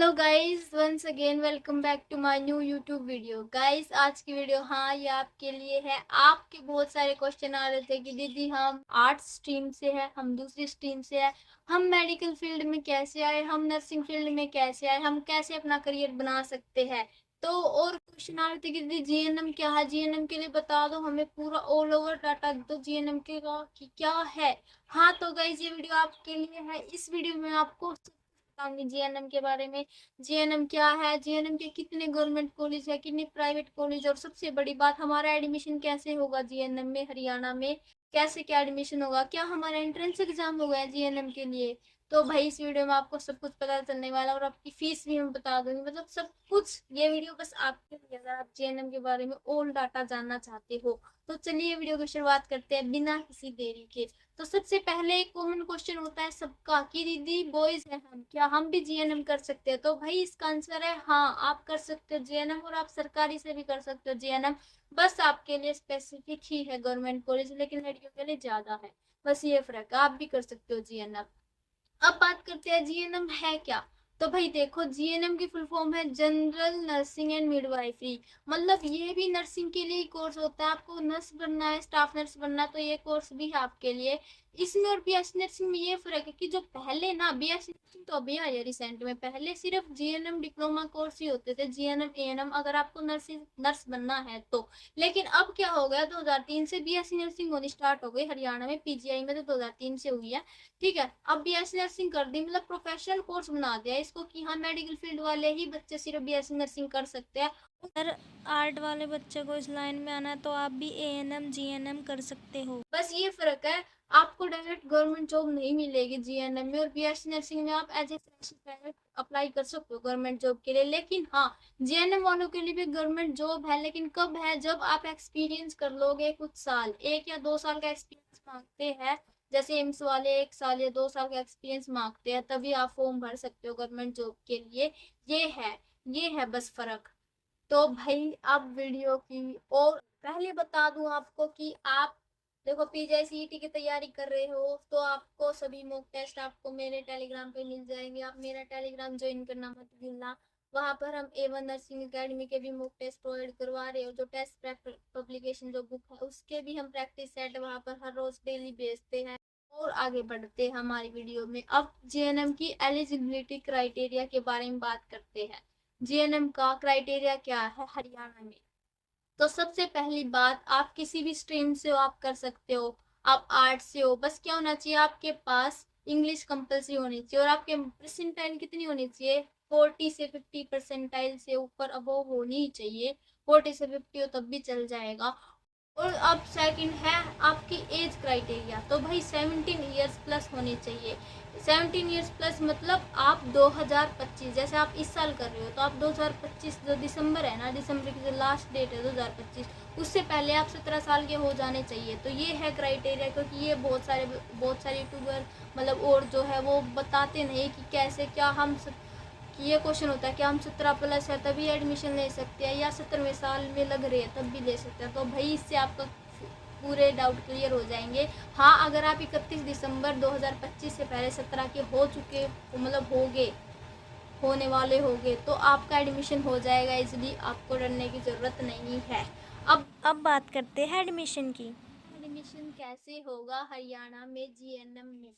Hello guys, once again welcome back to my new YouTube video. Guys, आज की video ये आपके लिए है। आपके बहुत सारे क्वेश्चन आ रहे थे कि दीदी हम आर्ट्स स्ट्रीम से है, हम दूसरी स्ट्रीम से है, हम मेडिकल फील्ड में कैसे आए, हम नर्सिंग फील्ड में कैसे आए, हम कैसे अपना करियर बना सकते हैं। तो और क्वेश्चन आ रहे थे कि दीदी जीएनएम क्या है, जीएनएम के लिए बता दो, हमें पूरा ऑल ओवर डाटा दो जीएनएम के कि क्या है। तो गाइस, ये वीडियो आपके लिए है। इस वीडियो में आपको बताऊंगी जीएनएम के बारे में। जीएनएम क्या है, जीएनएम के कितने गवर्नमेंट कॉलेज है, कितने प्राइवेट कॉलेज, और सबसे बड़ी बात हमारा एडमिशन कैसे होगा जीएनएम में, हरियाणा में कैसे क्या एडमिशन होगा, क्या हमारा एंट्रेंस एग्जाम होगा है जीएनएम के लिए। तो भाई इस वीडियो में आपको सब कुछ पता चलने वाला, और आपकी फीस भी मैं बता दूंगी, मतलब सब कुछ। ये वीडियो बस आपके लिए, अगर आप जीएनएम के बारे में ऑल डाटा जानना चाहते हो। तो चलिए वीडियो की शुरुआत करते हैं बिना किसी देरी के। तो सबसे पहले एक कॉमन क्वेश्चन होता है सबका कि दीदी बॉयज है हम, क्या हम भी जीएनएम कर सकते हैं। तो भाई इसका आंसर है हाँ, आप कर सकते हो जीएनएम, और आप सरकारी से भी कर सकते हो जीएनएम। बस आपके लिए स्पेसिफिक ही है गवर्नमेंट कॉलेज, लेकिन लड़कियों के लिए ज्यादा है। बस ये फर्क है, आप भी कर सकते हो जीएनएम। अब बात करते हैं जीएनएम है क्या। तो भाई देखो, जीएनएम की फुल फॉर्म है जनरल नर्सिंग एंड मिडवाइफरी। मतलब ये भी नर्सिंग के लिए कोर्स होता है। आपको नर्स बनना है, स्टाफ नर्स बनना है, तो ये कोर्स भी है आपके लिए। इसमें और बीएससी नर्सिंग में ये फर्क है कि जो पहले ना, बीएससी नर्सिंग तो अभी आई है रिसेंट में, पहले सिर्फ जीएनएम डिप्लोमा कोर्स ही होते थे, जीएनएम एएनएम, अगर आपको नर्स बनना है तो। लेकिन अब क्या हो गया, 2003 से बीएससी नर्सिंग होनी स्टार्ट हो गई हरियाणा में, पीजीआई में तो 2003 से हुई है। ठीक है, अब बीएससी नर्सिंग कर दी, मतलब प्रोफेशनल कोर्स बना दिया इसको कि हाँ मेडिकल फील्ड वाले ही बच्चे सिर्फ बीएससी नर्सिंग कर सकते हैं। अगर आर्ट वाले बच्चे को इस लाइन में आना है तो आप भी एएनएम जीएनएम कर सकते हो। बस ये फर्क है, आपको डायरेक्ट गवर्नमेंट जॉब नहीं मिलेगी जीएनएम में, और बीएससी नर्सिंग में आप एज ए फ्रेशर अप्लाई कर सकते हो गवर्नमेंट जॉब के लिए। लेकिन हाँ, जीएनएम वालों के लिए भी गवर्नमेंट जॉब है, लेकिन कब है, जब आप एक्सपीरियंस कर लोगे कुछ साल, 1 या 2 साल का एक्सपीरियंस मांगते हैं। जैसे एम्स वाले 1 साल या 2 साल का एक्सपीरियंस मांगते हैं, तभी आप फॉर्म भर सकते हो गवर्नमेंट जॉब के लिए। ये है, ये है बस फर्क। तो भाई अब वीडियो की, और पहले बता दूं आपको कि आप देखो पीजीआई सीईटी की तैयारी कर रहे हो, तो आपको सभी मॉक टेस्ट आपको मेरे टेलीग्राम पे मिल जाएंगे। आप मेरा टेलीग्राम ज्वाइन करना मत भूलना। वहां पर हम A1 नर्सिंग एकेडमी के भी मॉक टेस्ट प्रोवाइड करवा रहे हो, जो टेस्ट पब्लिकेशन जो बुक है उसके भी हम प्रैक्टिस सेट वहां पर हर रोज डेली भेजते हैं। और आगे बढ़ते हैं हमारी वीडियो में। अब जीएनएम की एलिजिबिलिटी क्राइटेरिया के बारे में बात करते हैं। जीएनएम का क्राइटेरिया क्या है हरियाणा में। तो सबसे पहली बात, आप किसी भी स्ट्रीम से हो आप कर सकते हो। आप आर्ट्स से हो, बस क्या होना चाहिए आपके पास, इंग्लिश कंपलसरी होनी चाहिए, और आपके परसेंटाइल कितनी होनी चाहिए, 40 से 50 परसेंटाइल से ऊपर अबव होनी ही चाहिए। 40 से 50 हो तब भी चल जाएगा। और अब सेकंड है आपकी एज क्राइटेरिया। तो भाई 17 ईयर्स प्लस होनी चाहिए। 17 ईयर्स प्लस मतलब आप 2025, जैसे आप इस साल कर रहे हो, तो आप 2025 जो दिसंबर है ना, दिसंबर की जो लास्ट डेट है 2025, उससे पहले आप 17 साल के हो जाने चाहिए। तो ये है क्राइटेरिया, क्योंकि ये बहुत सारे यूट्यूबर मतलब और जो है वो बताते नहीं कि कैसे क्या हम कि ये क्वेश्चन होता है कि हम 17+ है तभी एडमिशन ले सकते हैं, या 17वें साल में लग रहे हैं तब भी ले सकते हैं। तो भाई इससे आपका पूरे डाउट क्लियर हो जाएंगे। हाँ, अगर आप 31 दिसंबर 2025 से पहले 17 के हो चुके हो, मतलब होने वाले होगे, तो आपका एडमिशन हो जाएगा इजीली, आपको डरने की ज़रूरत नहीं है। अब बात करते हैं एडमिशन की। एडमिशन कैसे होगा हरियाणा में जीएनएम में।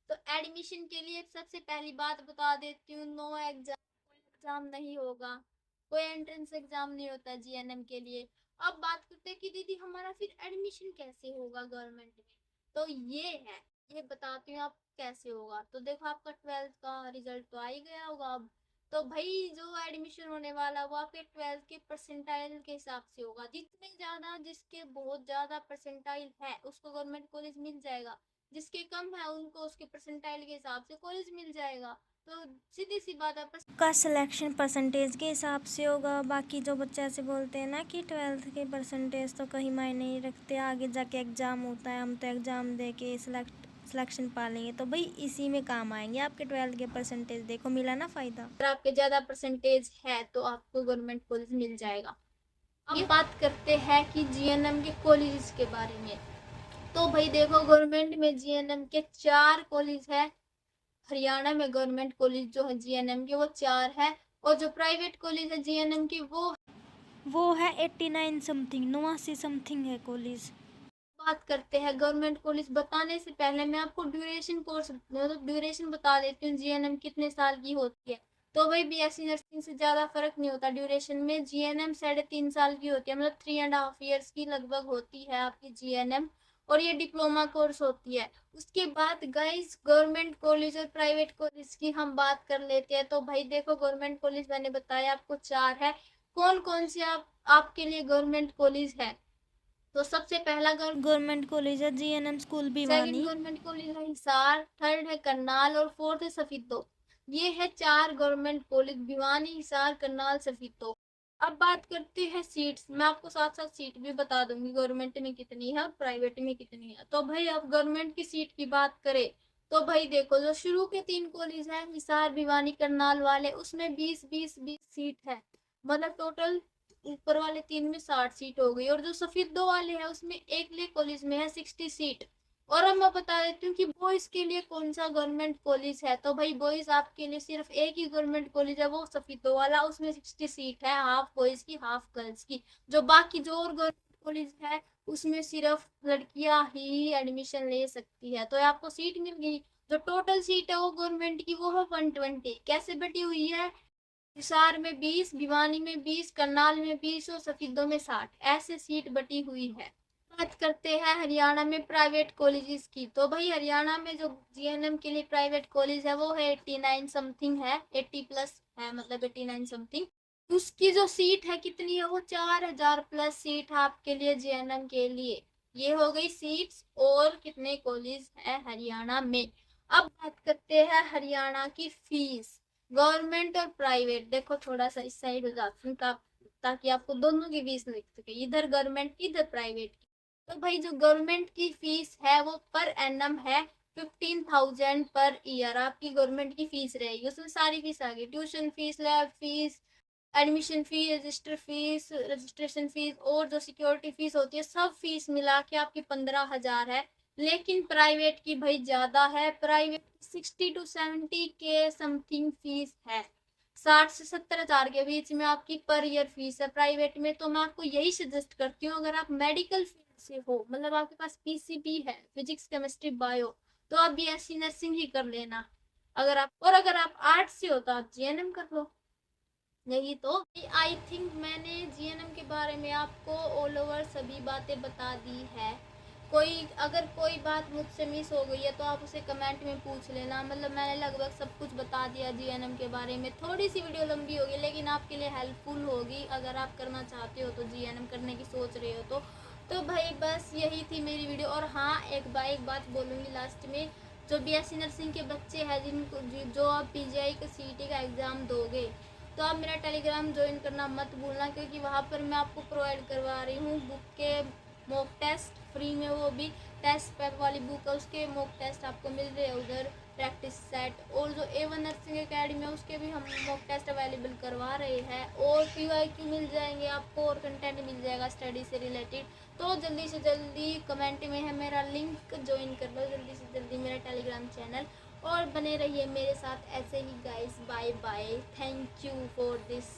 तो एडमिशन के लिए सबसे पहली बात बता देती हूँ, नो एग्जाम, कोई एग्जाम नहीं होगा, कोई एंट्रेंस एग्जाम नहीं होता जीएनएम के लिए। अब बात करते हैं कि दीदी हमारा फिर एडमिशन कैसे होगा गवर्नमेंट में। तो ये बताती हूँ आप कैसे होगा। तो देखो, आपका 12th का रिजल्ट तो आ ही गया होगा अब। तो भाई जो एडमिशन होने वाला वो आपके 12th के परसेंटाइल के हिसाब से होगा। जितने ज्यादा, जिसके बहुत ज्यादा परसेंटाइल है उसको गवर्नमेंट कॉलेज मिल जाएगा, जिसके कम है उनको उसके परसेंटाइल के हिसाब से कॉलेज मिल जाएगा। तो सीधी सी बात है। का सिलेक्शन परसेंटेज के हिसाब से होगा। बाकी जो बच्चे ऐसे बोलते हैं ना कि 12th के परसेंटेज तो कहीं मायने नहीं रखते, आगे जाके एग्ज़ाम होता है, हम तो एग्ज़ाम दे के सिलेक्शन पा लेंगे, तो भाई इसी में काम आएंगे आपके 12th के परसेंटेज। देखो मिला ना फ़ायदा। अगर आपके ज्यादा परसेंटेज है तो आपको गवर्नमेंट कॉलेज मिल जाएगा। अब बात करते हैं कि जीएनएम के कॉलेज के बारे में। तो भाई देखो, गवर्नमेंट में जीएनएम के 4 कॉलेज है, हरियाणा में गवर्नमेंट कॉलेज जो है जीएनएम के वो 4 है, और जो प्राइवेट कॉलेज है जीएनएम की वो है 89 समथिंग, 89 समथिंग है कॉलेज। बात करते हैं गवर्नमेंट कॉलेज। बताने से पहले मैं आपको ड्यूरेशन कोर्स मतलब ड्यूरेशन बता देती हूँ, जीएनएम कितने साल की होती है। तो भाई बीएससी नर्सिंग से ज्यादा फर्क नहीं होता ड्यूरेशन में। जीएनएम 3.5 साल की होती है, मतलब 3.5 ईयर्स की लगभग होती है आपकी जीएनएम, और ये डिप्लोमा कोर्स होती है। उसके बाद गाइस गवर्नमेंट कॉलेज और प्राइवेट कॉलेज की हम बात कर लेते हैं। तो भाई देखो, गवर्नमेंट कॉलेज मैंने बताया आपको 4 है। कौन कौन से आपके लिए गवर्नमेंट कॉलेज है? तो सबसे पहला गवर्नमेंट कॉलेज है GNM school second Bhiwani. Government college है हिसार, थर्ड है करनाल, और फोर्थ है सफीतो। ये है 4 गवर्नमेंट कॉलेज, भिवानी, हिसार, करनाल, सफीतो। अब बात करते हैं सीट्स। मैं आपको साथ साथ सीट भी बता दूंगी गवर्नमेंट में कितनी है और प्राइवेट में कितनी है। तो भाई अब गवर्नमेंट की सीट की बात करें तो भाई देखो, जो शुरू के 3 कॉलेज हैं हिसार, भिवानी, करनाल वाले, उसमें 20 20 20 सीट है, मतलब टोटल ऊपर वाले 3 में 60 सीट हो गई। और जो सफेद 2 वाले हैं उसमें एकले कॉलेज में है 60 सीट। और अब मैं बता देती हूँ कि बॉयज के लिए कौन सा गवर्नमेंट कॉलेज है। तो भाई बॉयज आपके लिए सिर्फ एक ही गवर्नमेंट कॉलेज है, वो सफीदो वाला, उसमें 60 सीट है, हाफ बॉयज की हाफ गर्ल्स की। जो बाकी जो और गवर्नमेंट कॉलेज है उसमें सिर्फ लड़कियां ही एडमिशन ले सकती है। तो आपको सीट मिल गई। जो टोटल सीट है वो गवर्नमेंट की वो है 120। कैसे बटी हुई है? हिसार में 20, भिवानी में 20, करनाल में 20 और सफीदों में 60, ऐसे सीट बटी हुई है। बात करते हैं हरियाणा में प्राइवेट कॉलेजेस की। तो भाई हरियाणा में जो जीएनएम के लिए प्राइवेट कॉलेज है वो है 89 समथिंग है, 80 प्लस है, मतलब 89 समथिंग। उसकी जो सीट है कितनी है? वो 4000 प्लस सीट है आपके लिए जीएनएम के लिए। ये हो गई सीट्स और कितने कॉलेज है हरियाणा में। अब बात करते हैं हरियाणा की फीस, गवर्नमेंट और प्राइवेट। देखो थोड़ा सा इस साइड हो जाती हूँ ताकि आपको दोनों की फीस लिख सके, इधर गवर्नमेंट की इधर प्राइवेट की। तो भाई जो गवर्नमेंट की फीस है वो पर एनम है 15,000 पर ईयर आपकी गवर्नमेंट की फीस रहेगी। उसमें सारी फीस आ गई, tuition fees, lab fees, admission fee, register fees, registration fees, और जो सिक्योरिटी फीस होती है, सब फीस मिला के आपकी 15,000 है। लेकिन प्राइवेट की भाई ज्यादा है, प्राइवेट 60 to 70 के समथिंग फीस है, 60 से 70,000 के बीच में आपकी पर ईयर फीस है प्राइवेट में। तो मैं आपको यही सजेस्ट करती हूँ, अगर आप मेडिकल फील्ड से हो, मतलब आपके पास पीसीबी है, फिजिक्स केमिस्ट्री बायो, तो आप बीएससी नर्सिंग ही कर लेना। अगर आप आर्ट्स से हो तो आप जीएनएम कर लो। यही तो आई थिंक मैंने जीएनएम के बारे में आपको ऑल ओवर सभी बातें बता दी है। अगर कोई बात मुझसे मिस हो गई है तो आप उसे कमेंट में पूछ लेना। मतलब मैंने लगभग सब कुछ बता दिया जीएनएम के बारे में। थोड़ी सी वीडियो लंबी होगी लेकिन आपके लिए हेल्पफुल होगी अगर आप करना चाहते हो तो, जीएनएम करने की सोच रहे हो तो भाई बस यही थी मेरी वीडियो। और हाँ, एक बात बोलूँगी लास्ट में, जो बीएससी नर्सिंग के बच्चे हैं जिनको जो आप पीजीआई का सीईटी का एग्ज़ाम दोगे, तो आप मेरा टेलीग्राम ज्वाइन करना मत भूलना, क्योंकि वहाँ पर मैं आपको प्रोवाइड करवा रही हूँ बुक के मॉक टेस्ट फ्री में। वो भी टेस्ट पेप वाली बुक है, उसके मॉक टेस्ट आपको मिल रहे हैं उधर, प्रैक्टिस सेट। और जो A1 नर्सिंग अकेडमी है उसके भी हम मॉक टेस्ट अवेलेबल करवा रहे हैं, और PYQ मिल जाएंगे आपको, और कंटेंट मिल जाएगा स्टडी से रिलेटेड। तो जल्दी से जल्दी कमेंट में है मेरा लिंक, ज्वाइन कर लो जल्दी से जल्दी मेरा टेलीग्राम चैनल, और बने रहिए मेरे साथ ऐसे ही guys. Bye bye, thank you for this.